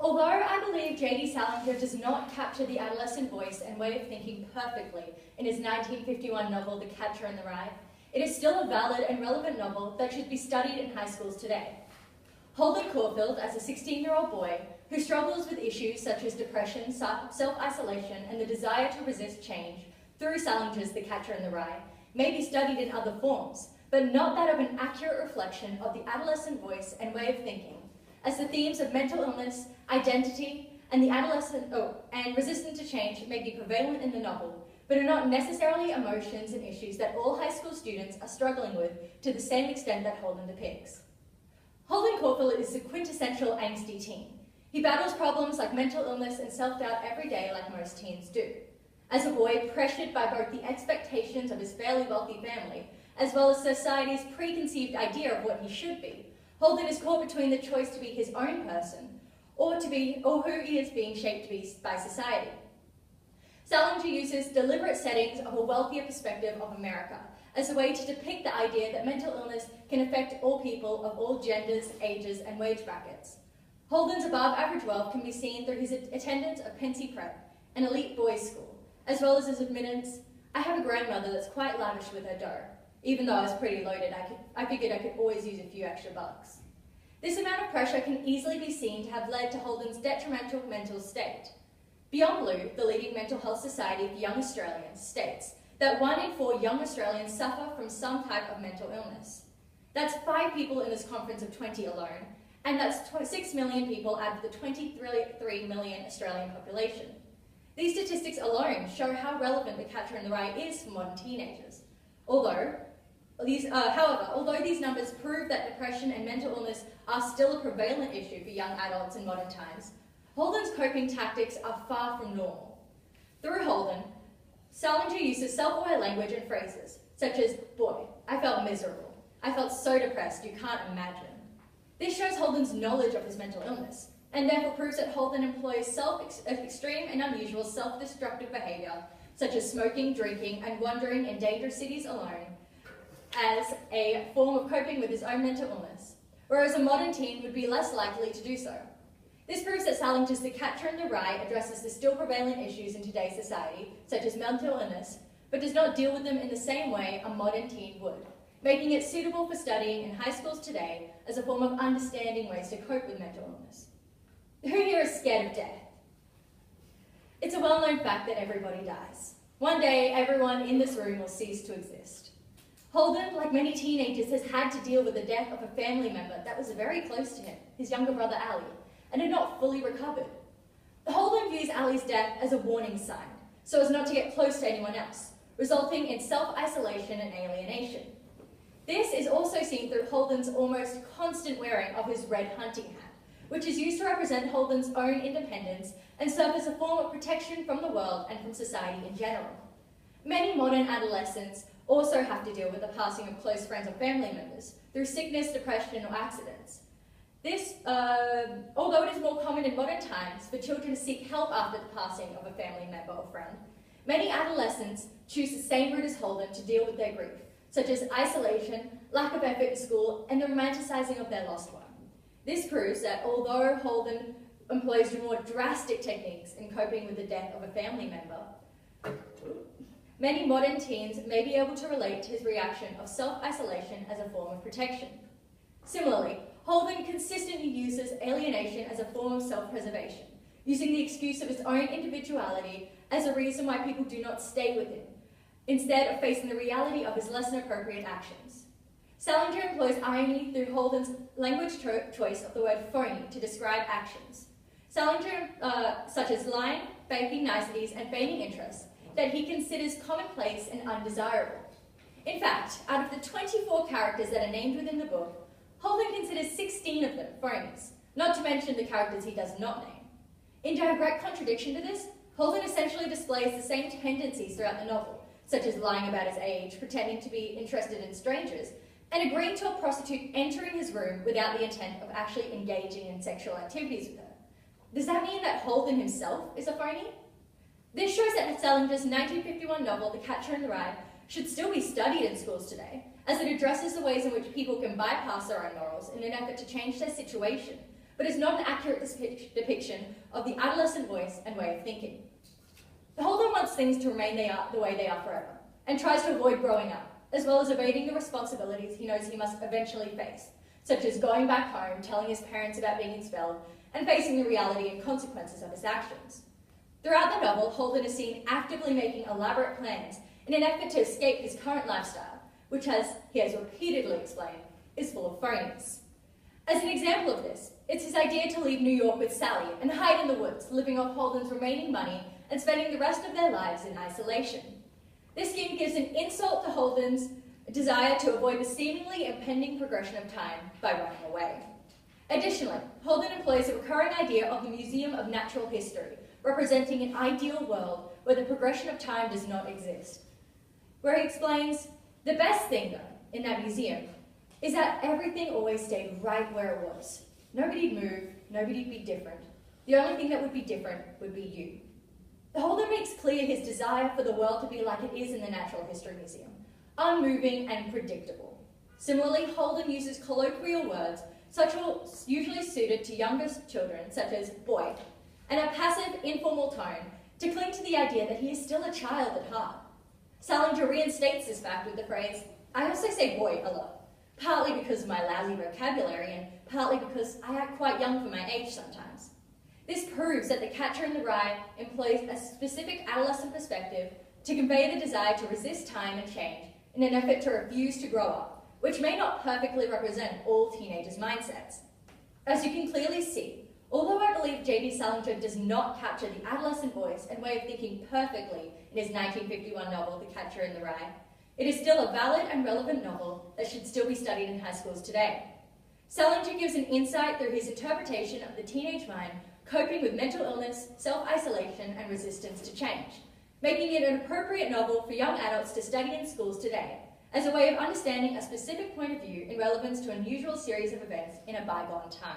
Although I believe J.D. Salinger does not capture the adolescent voice and way of thinking perfectly in his 1951 novel, The Catcher in the Rye, it is still a valid and relevant novel that should be studied in high schools today. Holden Caulfield, as a 16-year-old boy who struggles with issues such as depression, self-isolation, and the desire to resist change through Salinger's The Catcher in the Rye, may be studied in other forms, but not that of an accurate reflection of the adolescent voice and way of thinking, as the themes of mental illness, identity, and and resistance to change may be prevalent in the novel, but are not necessarily emotions and issues that all high school students are struggling with to the same extent that Holden depicts. Holden Caulfield is the quintessential angsty teen. He battles problems like mental illness and self-doubt every day like most teens do. As a boy, pressured by both the expectations of his fairly wealthy family, as well as society's preconceived idea of what he should be, Holden is caught between the choice to be his own person or who he is being shaped to be by society. Salinger uses deliberate settings of a wealthier perspective of America as a way to depict the idea that mental illness can affect all people of all genders, ages, and wage brackets. Holden's above-average wealth can be seen through his attendance of Pensy Prep, an elite boys' school, as well as his admittance, "I have a grandmother that's quite lavish with her dough. Even though I was pretty loaded, I figured I could always use a few extra bucks." This amount of pressure can easily be seen to have led to Holden's detrimental mental state. Beyond Blue, the leading mental health society of young Australians, states that 1 in 4 young Australians suffer from some type of mental illness. That's 5 people in this conference of 20 alone, and that's 6 million people out of the 23 million Australian population. These statistics alone show how relevant The Catcher in the Rye is for modern teenagers. However, although these numbers prove that depression and mental illness are still a prevalent issue for young adults in modern times, Holden's coping tactics are far from normal. Through Holden, Salinger uses self-aware language and phrases, such as, "Boy, I felt miserable. I felt so depressed you can't imagine." This shows Holden's knowledge of his mental illness, and therefore proves that Holden employs extreme and unusual self-destructive behaviour, such as smoking, drinking, and wandering in dangerous cities alone, as a form of coping with his own mental illness, whereas a modern teen would be less likely to do so. This proves that Salinger's The Catcher in the Rye addresses the still prevalent issues in today's society, such as mental illness, but does not deal with them in the same way a modern teen would, making it suitable for studying in high schools today as a form of understanding ways to cope with mental illness. Who here is scared of death? It's a well-known fact that everybody dies. One day, everyone in this room will cease to exist. Holden, like many teenagers, has had to deal with the death of a family member that was very close to him, his younger brother Ali, and had not fully recovered. Holden views Ali's death as a warning sign, so as not to get close to anyone else, resulting in self-isolation and alienation. This is also seen through Holden's almost constant wearing of his red hunting hat, which is used to represent Holden's own independence and serve as a form of protection from the world and from society in general. Many modern adolescents also have to deal with the passing of close friends or family members through sickness, depression, or accidents. This, although it is more common in modern times for children to seek help after the passing of a family member or friend, many adolescents choose the same route as Holden to deal with their grief, such as isolation, lack of effort in school, and the romanticising of their lost one. This proves that although Holden employs more drastic techniques in coping with the death of a family member, many modern teens may be able to relate to his reaction of self-isolation as a form of protection. Similarly, Holden consistently uses alienation as a form of self-preservation, using the excuse of his own individuality as a reason why people do not stay with him, instead of facing the reality of his less than appropriate actions. Salinger employs irony through Holden's language choice of the word phony to describe actions. Salinger, such as lying, faking niceties, and feigning interest, that he considers commonplace and undesirable. In fact, out of the 24 characters that are named within the book, Holden considers 16 of them phonies, not to mention the characters he does not name. In direct contradiction to this, Holden essentially displays the same tendencies throughout the novel, such as lying about his age, pretending to be interested in strangers, and agreeing to a prostitute entering his room without the intent of actually engaging in sexual activities with her. Does that mean that Holden himself is a phony? This shows that Salinger's 1951 novel, The Catcher in the Rye, should still be studied in schools today, as it addresses the ways in which people can bypass their own morals in an effort to change their situation, but is not an accurate depiction of the adolescent voice and way of thinking. Holden wants things to remain the way they are forever, and tries to avoid growing up, as well as evading the responsibilities he knows he must eventually face, such as going back home, telling his parents about being expelled, and facing the reality and consequences of his actions. Throughout the novel, Holden is seen actively making elaborate plans in an effort to escape his current lifestyle, which, as he has repeatedly explained, is full of phonies. As an example of this, it's his idea to leave New York with Sally and hide in the woods, living off Holden's remaining money and spending the rest of their lives in isolation. This scheme gives an insult to Holden's desire to avoid the seemingly impending progression of time by running away. Additionally, Holden employs a recurring idea of the Museum of Natural History, representing an ideal world where the progression of time does not exist, where he explains, the best thing, though, in that museum is that everything always stayed right where it was. Nobody'd move, nobody'd be different. The only thing that would be different would be you. Holden makes clear his desire for the world to be like it is in the Natural History Museum, unmoving and predictable. Similarly, Holden uses colloquial words, usually suited to younger children, such as boy, and a passive, informal tone to cling to the idea that he is still a child at heart. Salinger reinstates this fact with the phrase, I also say boy a lot, partly because of my lousy vocabulary and partly because I act quite young for my age sometimes. This proves that The Catcher in the Rye employs a specific adolescent perspective to convey the desire to resist time and change in an effort to refuse to grow up, which may not perfectly represent all teenagers' mindsets. As you can clearly see, although I believe J.D. Salinger does not capture the adolescent voice and way of thinking perfectly in his 1951 novel, The Catcher in the Rye, it is still a valid and relevant novel that should still be studied in high schools today. Salinger gives an insight through his interpretation of the teenage mind coping with mental illness, self-isolation, and resistance to change, making it an appropriate novel for young adults to study in schools today, as a way of understanding a specific point of view in relevance to an unusual series of events in a bygone time.